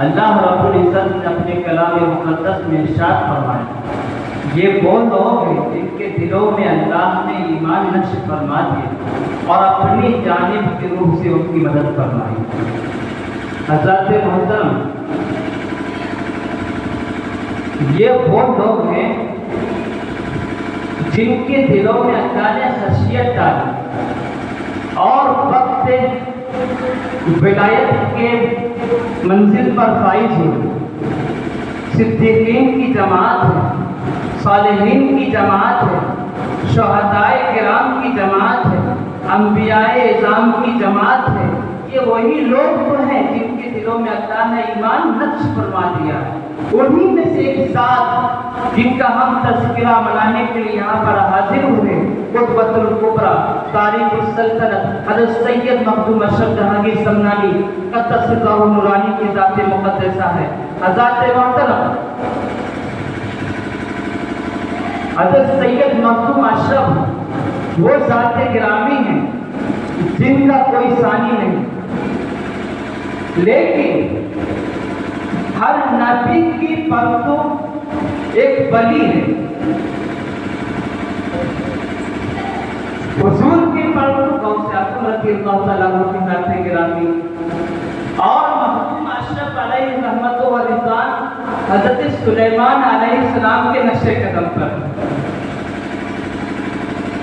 اللہ رب العزت نے اپنے کلام مقدس میں ارشاد فرمایا یہ وہ لوگ ہیں جن کے دلوں میں اللہ نے ایمان نقش فرما دیا اور اپنی جانب کی روح سے ان کی مدد فرمائی۔ حضرات محترم، یہ وہ لوگ ہیں جن کے دلوں میں اللہ نے خشیت ڈالی اور وقت ولایت کے منزل پر فائز ہوئے۔ صدیقین کی جماعت ہے، صالحین کی جماعت ہے، شہدائے کرام کی جماعت ہے، انبیاء اعظام کی جماعت ہے۔ یہ وہی لوگ تو ہیں جن کے دلوں میں اللہ نے ایمان نقش فرما دیا۔ انہی میں سے ایک ذات جن کا ہم تذکرہ منانے کے لیے یہاں پر حاضر ہوئے، قطبۃ الکبریٰ تاریخ السلطنت حضرت سید مخدوم اشرف جہانگیر سمنانی قدس اللہ نورانی کی ذات مقدسہ ہے۔ حضرات محترم، حضرت سید مخدوم اشرف وہ ذات گرامی ہیں جن کا کوئی ثانی نہیں، لیکن ہر نبی کی پرتو ایک ولی ہے۔ حضور کی پرتو غوث اعظم رضی اللہ تعالیٰ عنہ کی ذات گرامی اور مخدوم اشرف علیہ رحمت و رضوان حضرت سلیمان علیہ السلام کے نقش قدم پر۔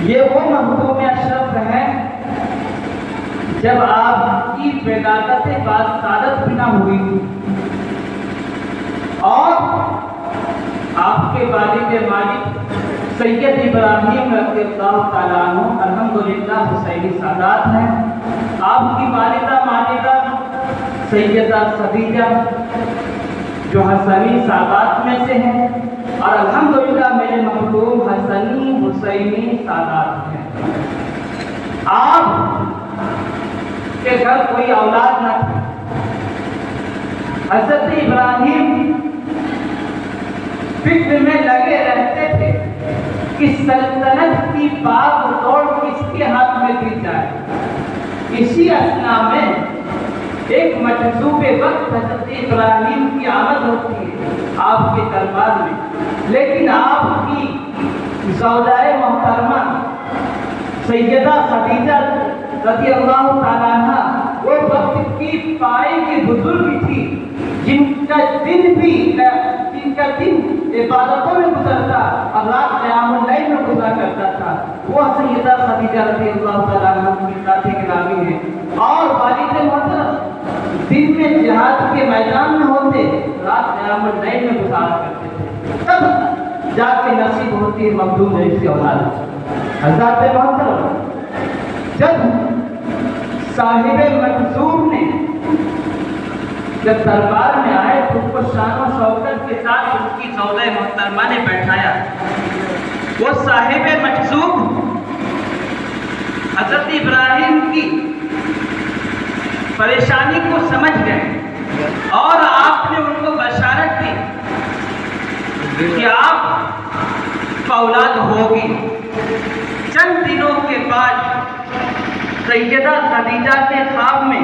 یہ وہ مخدوم اشرف ہیں جب آپ کی ولادت باسعادت بھی نہ ہوئی اور آپ کے والد مالک سید ابراہیم رضی اللہ تعالیٰ عنہ الحمدللہ حسینی سادات ہیں۔ آپ کی والدہ ماجدہ سیدہ خدیجہ جو حسنی سادات میں سے ہیں اور الحمدللہ میرے مخدوم حسنی حسینی سادات ہیں۔ آپ کے گھر کوئی اولاد نہ تھی۔ حضرت ابراہیم فکر میں لگے رہتے تھے کہ سلطنت کی باغ دوڑ کس کے ہاتھ میں دی جائے۔ اسی اثنا میں ایک مجذوب وقت حضرت ابراہیم کی آمد ہوتی ہے آپ کے دربار میں، لیکن آپ کی زوجہ محترمہ سیدہ خدیجہ رضی اللہ تعالیٰ عنہ وہ وقت کی پائے کی بزرگ تھی جن کا دن عبادتوں میں گزرتا اور رات قیام اللیل میں گزرا کرتا تھا۔ وہ سیدہ خدیجہ رضی اللہ تعالیٰ عنہ کی ذات گرامی ہے اور والد محترم دن میں جہاد کے میدان میں ہوتے، رات قیام اللیل میں گزارا کرتے تھے، تب جا کے نصیب ہوتی ہے مخدوم جیسی اولاد۔ حضرات محترم، جب صاحب مجذوب نے جب دربار میں آئے تو اس کو شان و شوکت کے ساتھ ان کی زوجہ محترمہ نے بیٹھایا۔ وہ صاحب مجذوب حضرت ابراہیم کی پریشانی کو سمجھ گئے اور آپ نے ان کو بشارت دی کہ آپ کا اولاد ہوگی۔ چند دنوں کے بعد سیدہ خدیجہ کے خواب میں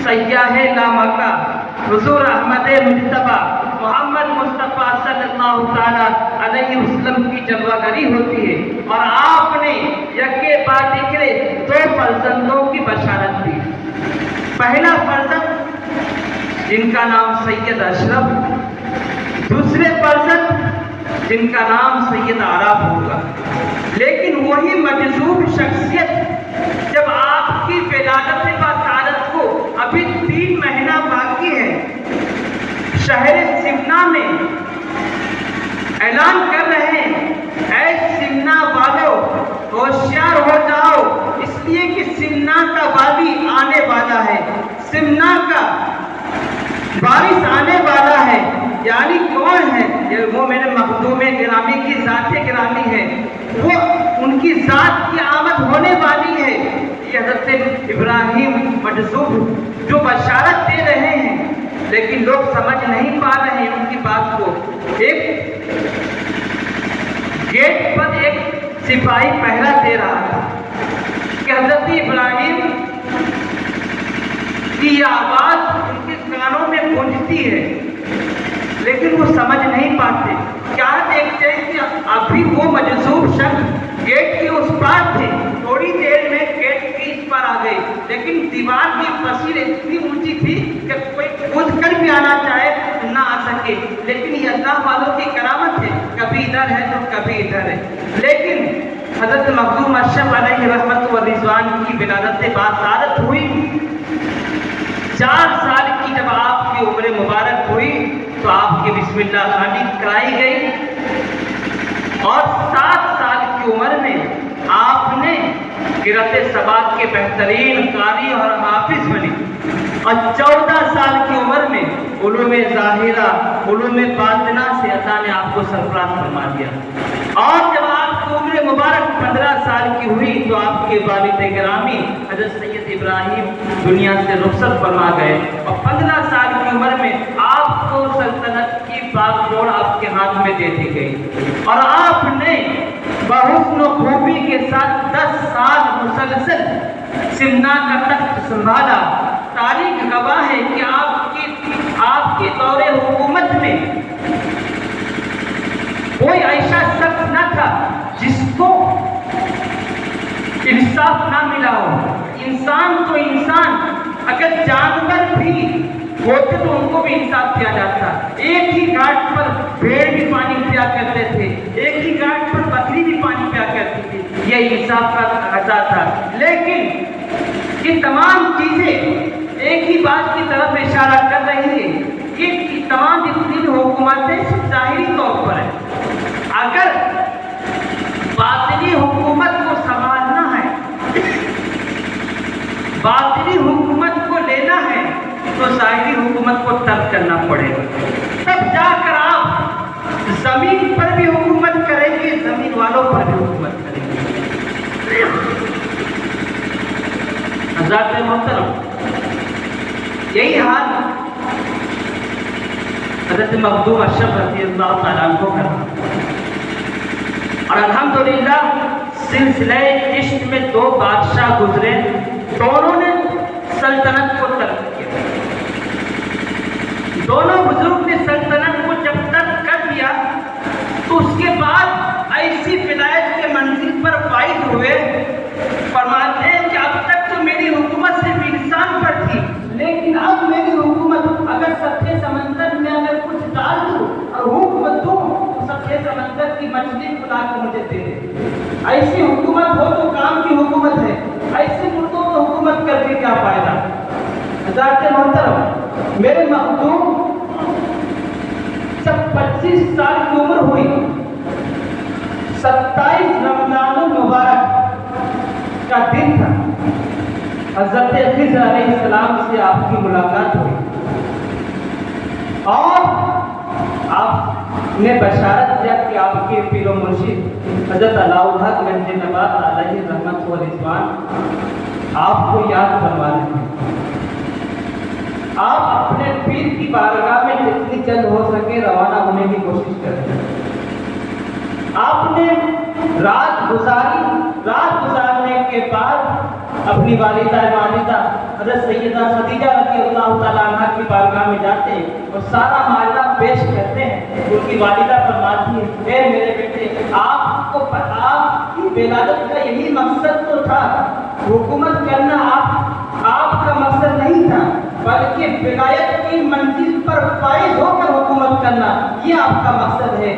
سیاح لامکہ حضور احمد مجتبیٰ محمد مصطفیٰ صلی اللہ تعالیٰ علیہ وسلم کی جلوہ گری ہوتی ہے اور آپ نے یکے بعد دیکھے 2 فرزندوں کی بشارت دی۔ پہلا فرزند جن کا نام سید اشرف، دوسرے فرزند جن کا نام سید عرب ہوگا۔ لیکن وہی مجذوب شخصیت جب آپ کی ولادت باسعادت کو ابھی 3 مہینہ باقی ہے، شہر سمنا میں اعلان کر رہے ہیں، اے سمنا والو ہوشیار ہو جاؤ، اس لیے کہ سمنا کا وادی آنے والا ہے، سمنا کا بارش آنے والا ہے۔ یعنی کون ہے؟ وہ میرے مخدوم گرامی کی ذات گرامی ہے، وہ ان کی ذات کی آمد ہونے والی ہے۔ یہ حضرت ابراہیم مجذوب جو بشارت دے رہے ہیں، لیکن لوگ سمجھ نہیں پا رہے ہیں ان کی بات کو۔ ایک گیٹ پر ایک سپاہی پہرا دے رہا تھا کہ حضرت ابراہیم کی آواز ان کے کانوں میں گونجتی ہوتی ہے لیکن وہ سمجھ نہیں پاتے. کیا دیکھتے ہیں کہ ابھی وہ مجذوب شخص گیٹ کے اس پار تھے, تھوڑی دیر میں گیٹ کے اس پر آ گئے, لیکن دیوار کی فصیل اتنی اونچی تھی کہ کوئی کود کر بھی آنا چاہے تو نہ آ سکے. لیکن یہ اللہ والوں کی کرامت ہے, کبھی ادھر ہے تو کبھی ادھر ہے. لیکن حضرت مخدوم اشرف علیہ رحمت و رضوان کی ولادت باسعادت ہوئی. 4 سال کی جب آپ کی عمر مبارک ہوئی تو آپ کی بسم اللہ خوانی کرائی گئی, اور 7 سال کی عمر میں آپ نے قرأت سبات کے بہترین قاری اور حافظ بنے, اور 14 سال کی عمر میں علوم ظاہرہ علوم باطنہ سے عطا نے آپ کو سرفراز فرما دیا. اور جب آپ کی عمر مبارک 15 سال کی ہوئی تو آپ کے والد گرامی حضرت سید ابراہیم دنیا سے رخصت فرما گئے, اور 15 سال کی عمر میں آپ کو سلطنت کی باغ ڈور آپ کے ہاتھ میں دے دی گئی, اور آپ نے بحسن و خوبی کے ساتھ 10 سال مسلسل سمنا کا تخت سنبھالا. تاریخ گواہ ہے کہ آپ کے دور حکومت میں کوئی ایسا شخص نہ تھا جس کو انصاف نہ ملا ہو. انسان تو انسان, اگر جانور بھی ہوتے تو ان کو بھی انصاف کیا جاتا. ایک ہی گھاٹ پر بھیڑ بھی پانی پیا کرتے تھے, ایک ہی گھاٹ پر بکری بھی پانی پیا کرتی تھی, یہ انصاف کا تقاضا تھا. لیکن یہ تمام چیزیں ایک ہی بات کی طرف اشارہ کر رہی ہے کہ تمام جتنی حکومتیں ظاہری طور پر ہیں. اگر باطنی حکومت کو سنبھالنا ہے, باطنی حکومت کو لینا ہے, تو ظاہری حکومت کو ترک کرنا پڑے گا. تب جا کر آپ زمین پر بھی حکومت کریں گے, زمین والوں پر بھی حکومت کریں گے. حضرات محترم, یہی حال حضرت مخدوم اشرف رضی اللہ تعالیٰ عنہ کو کرنا. اور الحمدللہ سلسلہ عشق میں 2 بادشاہ گزرے, دونوں نے سلطنت کو ترک کیا. دونوں بزرگ نے سلطنت کو جب ترک کر دیا تو اس کے بعد ایسی ولایت کے منزل پر فائز ہوئے. فرماتے ہیں کہ اب تک تو میری حکومت صرف انسان پر تھی, لیکن اب میری حکومت اگر سطح سمندر میں اگر کچھ ڈال دوں اور حکومت دوں تو سطح سمندر کی مچھلی کھلا کے مجھے دے دے. ایسی حکومت ہو تو کام کی حکومت ہے, ایسے مردوں کو حکومت کر کے کیا فائدہ. حضرات محترم, میرے مخدوم جب 25 سال کی عمر ہوئی, 27 رمضان المبارک کا دن تھا, حضرت خضر علیہ السلام سے آپ کی ملاقات ہوئی, اور آپ نے بشارت دیا کہ آپ کے پیر و مرشد حضرت علاؤ الحق گنج نبات علیہ رحمت و رضوان آپ کو یاد فرما رہے ہیں. آپ اپنے پیر کی بارگاہ میں جتنی جلد ہو سکے روانہ ہونے کی کوشش کریں. آپ نے رات گزارنے کے بعد اپنی والدہ حضرت سیدہ خدیجہ رضی اللہ تعالیٰ عنہ کی بارگاہ میں جاتے ہیں اور سارا معاملہ پیش کرتے ہیں. ان کی والدہ فرماتی ہے, اے میرے بیٹے, آپ کی ولادت کا یہی مقصد تو تھا, حکومت کرنا آپ کا مقصد نہیں تھا, بلکہ ولایت کی منزل پر فائز ہو کر حکومت کرنا یہ آپ کا مقصد ہے.